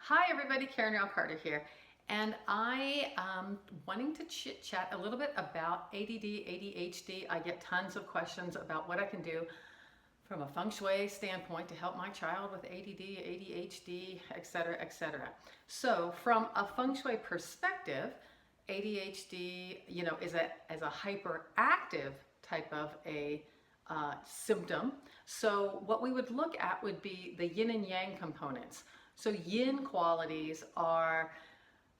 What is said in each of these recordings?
Hi everybody, Karen Rao Carter here, and I am wanting to chit chat a little bit about ADD, ADHD. I get tons of questions about what I can do from a Feng Shui standpoint to help my child with ADD, ADHD, etc., etc. So from a Feng Shui perspective, ADHD, is a hyperactive type of a symptom. So what we would look at would be the yin and yang components. So yin qualities are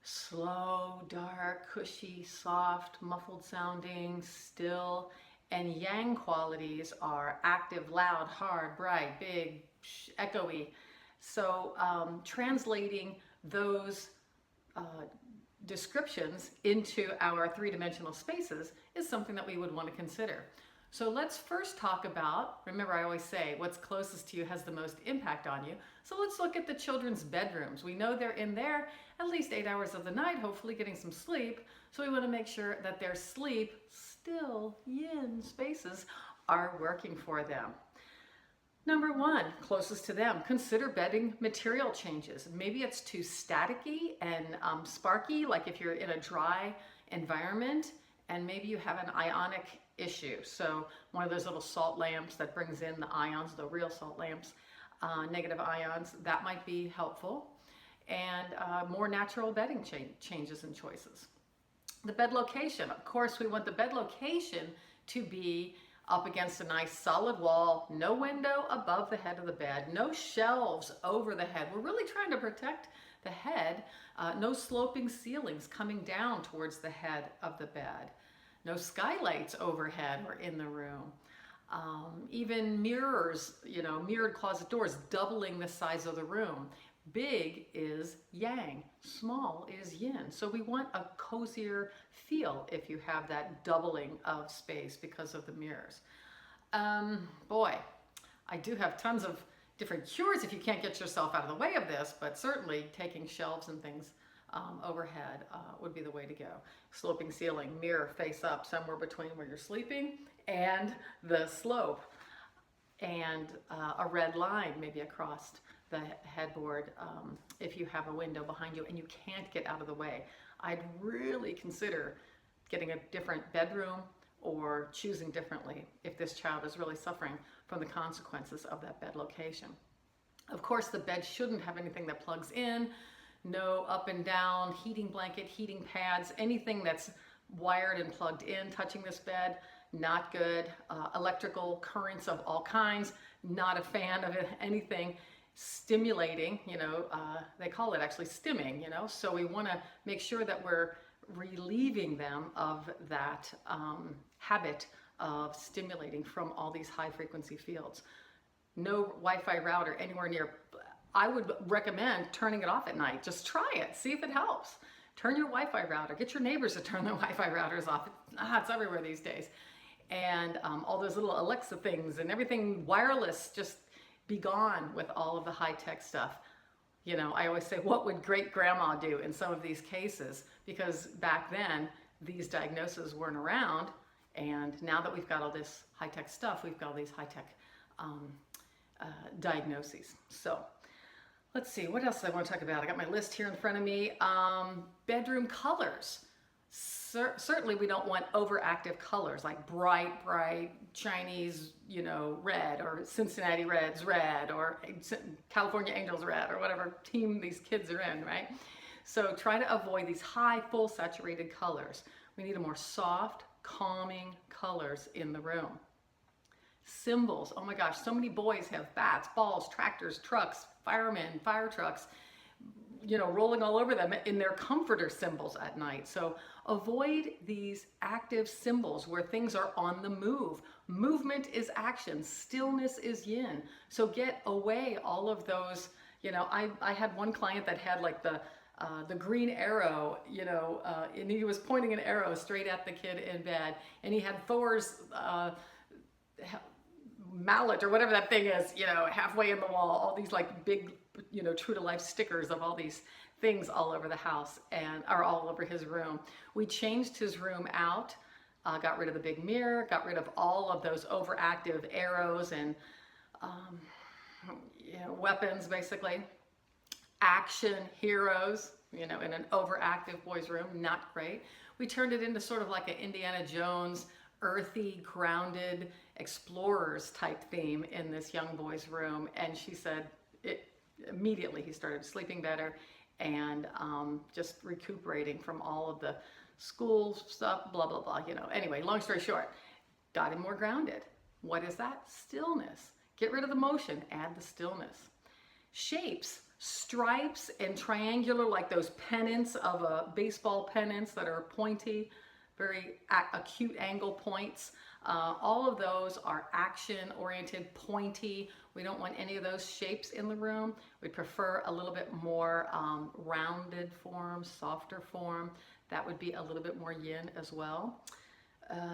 slow, dark, cushy, soft, muffled sounding, still, and yang qualities are active, loud, hard, bright, big, echoey. So translating those descriptions into our three-dimensional spaces is something that we would want to consider. So let's first talk about, remember I always say, what's closest to you has the most impact on you. So let's look at the children's bedrooms. We know they're in there at least 8 hours of the night, hopefully getting some sleep. So we want to make sure that their sleep, still yin spaces, are working for them. Number one, closest to them, consider bedding material changes. Maybe it's too staticky and sparky, like if you're in a dry environment, and maybe you have an ionic issue. So one of those little salt lamps that brings in the ions, the real salt lamps, negative ions, that might be helpful. And more natural bedding changes and choices. The bed location, of course, we want the bed location to be up against a nice solid wall, no window above the head of the bed, no shelves over the head. We're really trying to protect the head, no sloping ceilings coming down towards the head of the bed, no skylights overhead or in the room. Even mirrors, mirrored closet doors, doubling the size of the room. Big is yang, small is yin. So we want a cozier feel if you have that doubling of space because of the mirrors. Boy, I do have tons of different cures if you can't get yourself out of the way of this, but certainly taking shelves and things overhead would be the way to go. Sloping ceiling, mirror face up somewhere between where you're sleeping and the slope, and a red line maybe across the headboard if you have a window behind you and you can't get out of the way. I'd really consider getting a different bedroom or choosing differently if this child is really suffering from the consequences of that bed location. Of course, the bed shouldn't have anything that plugs in, no up and down, heating blanket, heating pads, anything that's wired and plugged in touching this bed, not good. Electrical currents of all kinds, not a fan of anything stimulating, they call it actually stimming, so we want to make sure that we're relieving them of that habit of stimulating from all these high frequency fields. No Wi-Fi router anywhere near. I would recommend turning it off at night. Just try it, see if it helps. Turn your Wi-Fi router, get your neighbors to turn their Wi-Fi routers off. It's everywhere these days. And all those little Alexa things and everything wireless, just be gone with all of the high-tech stuff. I always say, what would great grandma do in some of these cases? Because back then, these diagnoses weren't around. And now that we've got all this high-tech stuff, we've got all these high-tech diagnoses. So let's see, what else do I want to talk about? I got my list here in front of me. Bedroom colors. Certainly we don't want overactive colors like bright Chinese, red, or Cincinnati Reds red, or California Angels red, or whatever team these kids are in, right? So try to avoid these high, full saturated colors. We need a more soft, calming colors in the room. Symbols, oh my gosh, so many boys have bats, balls, tractors, trucks, firemen, fire trucks, rolling all over them in their comforter symbols at night. So avoid these active symbols where things are on the move. Movement is action, stillness is yin. So get away all of those, I had one client that had like the green arrow, and he was pointing an arrow straight at the kid in bed, and he had Thor's mallet or whatever that thing is, halfway in the wall, all these like big, true to life stickers of all these things all over the house and are all over his room. We changed his room out, got rid of the big mirror, got rid of all of those overactive arrows and weapons basically. action heroes, in an overactive boys' room, not great. We turned it into sort of like an Indiana Jones, earthy, grounded, explorers type theme in this young boy's room. And she said immediately he started sleeping better and just recuperating from all of the school stuff, blah, blah, blah. Anyway, long story short, got him more grounded. What is that? Stillness. Get rid of the motion, add the stillness. Shapes, stripes and triangular, like those pennants of a baseball pennants that are pointy, very acute angle points. All of those are action-oriented, pointy. We don't want any of those shapes in the room. We prefer a little bit more rounded form, softer form. That would be a little bit more yin as well.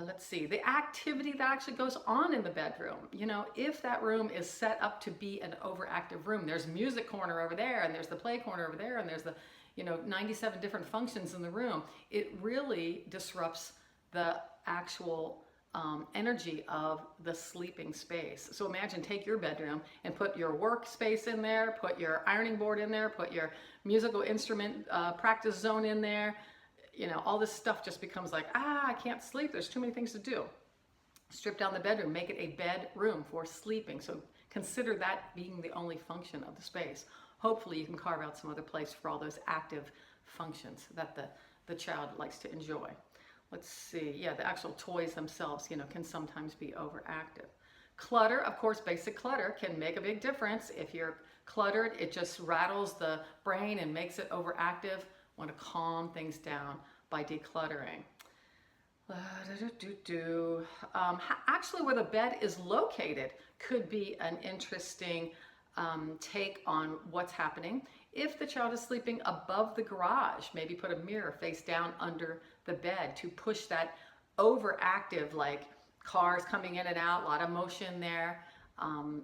Let's see, the activity that actually goes on in the bedroom. If that room is set up to be an overactive room, there's music corner over there, and there's the play corner over there, and there's the 97 different functions in the room. It really disrupts the actual energy of the sleeping space. So imagine, take your bedroom and put your workspace in there, put your ironing board in there, put your musical instrument practice zone in there. All this stuff just becomes like, I can't sleep. There's too many things to do. Strip down the bedroom, make it a bedroom for sleeping. So consider that being the only function of the space. Hopefully you can carve out some other place for all those active functions that the child likes to enjoy. Let's see, yeah, the actual toys themselves, can sometimes be overactive. Clutter, of course, basic clutter can make a big difference. If you're cluttered, it just rattles the brain and makes it overactive. Want to calm things down by decluttering. Actually, where the bed is located could be an interesting take on what's happening. If the child is sleeping above the garage, maybe put a mirror face down under the bed to push that overactive, like cars coming in and out, a lot of motion there,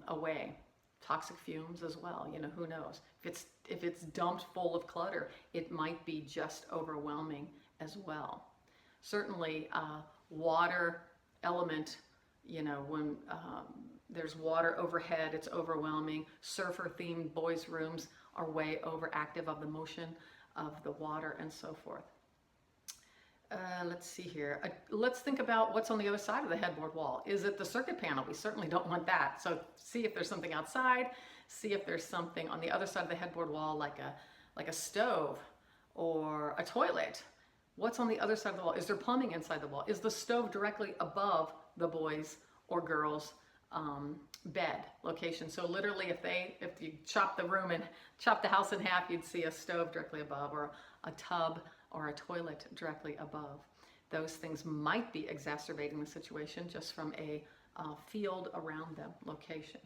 away. Toxic fumes as well, who knows? If it's dumped full of clutter, it might be just overwhelming as well. Certainly water element, when there's water overhead, it's overwhelming. Surfer themed boys' rooms are way overactive of the motion of the water and so forth. Let's see here. Let's think about what's on the other side of the headboard wall. Is it the circuit panel? We certainly don't want that. So see if there's something outside. See if there's something on the other side of the headboard wall, like a stove or a toilet. What's on the other side of the wall? Is there plumbing inside the wall? Is the stove directly above the boys or girls' bed location? So literally, if you chop the room and chop the house in half, you'd see a stove directly above, or a tub or a toilet directly above. Those things might be exacerbating the situation just from a field around them location.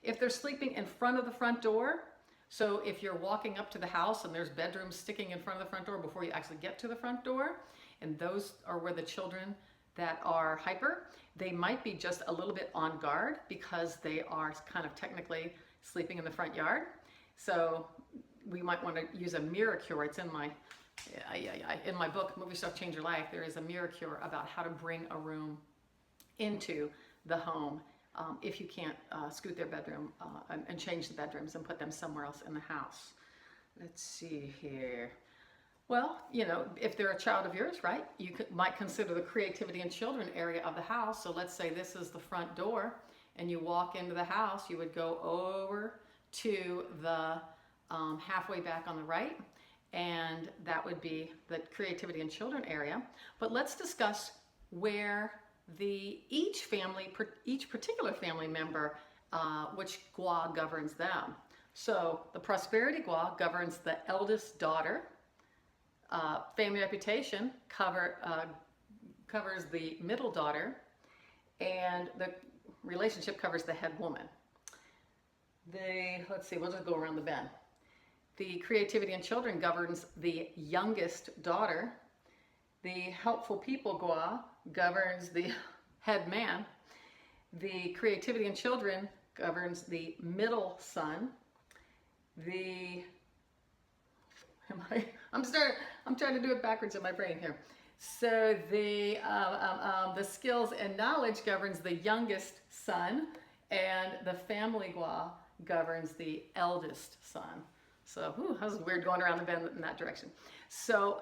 If they're sleeping in front of the front door, so if you're walking up to the house and there's bedrooms sticking in front of the front door before you actually get to the front door, and those are where the children that are hyper, they might be just a little bit on guard because they are kind of technically sleeping in the front yard. So we might want to use a mirror cure. It's in my book, Movie Stuff Change Your Life. There is a mirror cure about how to bring a room into the home if you can't scoot their bedroom and change the bedrooms and put them somewhere else in the house. Let's see here. Well, if they're a child of yours, right, you might consider the creativity and children area of the house. So let's say this is the front door and you walk into the house, you would go over to the halfway back on the right, and that would be the creativity and children area. But let's discuss where each particular family member, which gua governs them. So the prosperity gua governs the eldest daughter. Family reputation covers the middle daughter, and the relationship covers the head woman. Let's see, we'll just go around the bend. The creativity and children governs the youngest daughter. The helpful people gua governs the head man. The creativity and children governs the middle son. I'm trying to do it backwards in my brain here. So the skills and knowledge governs the youngest son, and the family gua governs the eldest son. So, that was weird going around the bend in that direction. So,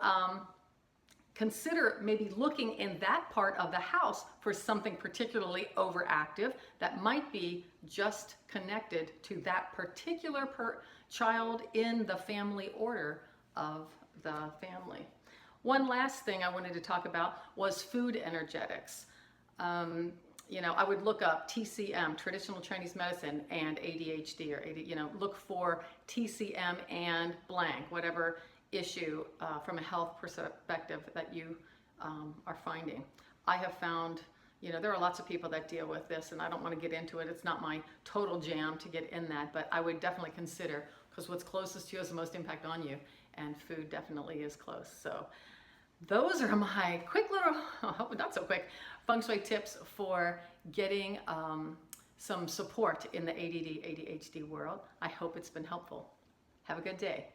consider maybe looking in that part of the house for something particularly overactive that might be just connected to that particular child in the family order of the family. One last thing I wanted to talk about was food energetics. I would look up TCM, traditional Chinese medicine, and ADHD, or look for TCM and blank, whatever issue from a health perspective that you are finding. I have found, there are lots of people that deal with this, and I don't want to get into it. It's not my total jam to get in that, but I would definitely consider, because what's closest to you has the most impact on you, and food definitely is close. So those are my quick little, not so quick, Feng Shui tips for getting some support in the ADD, ADHD world. I hope it's been helpful. Have a good day.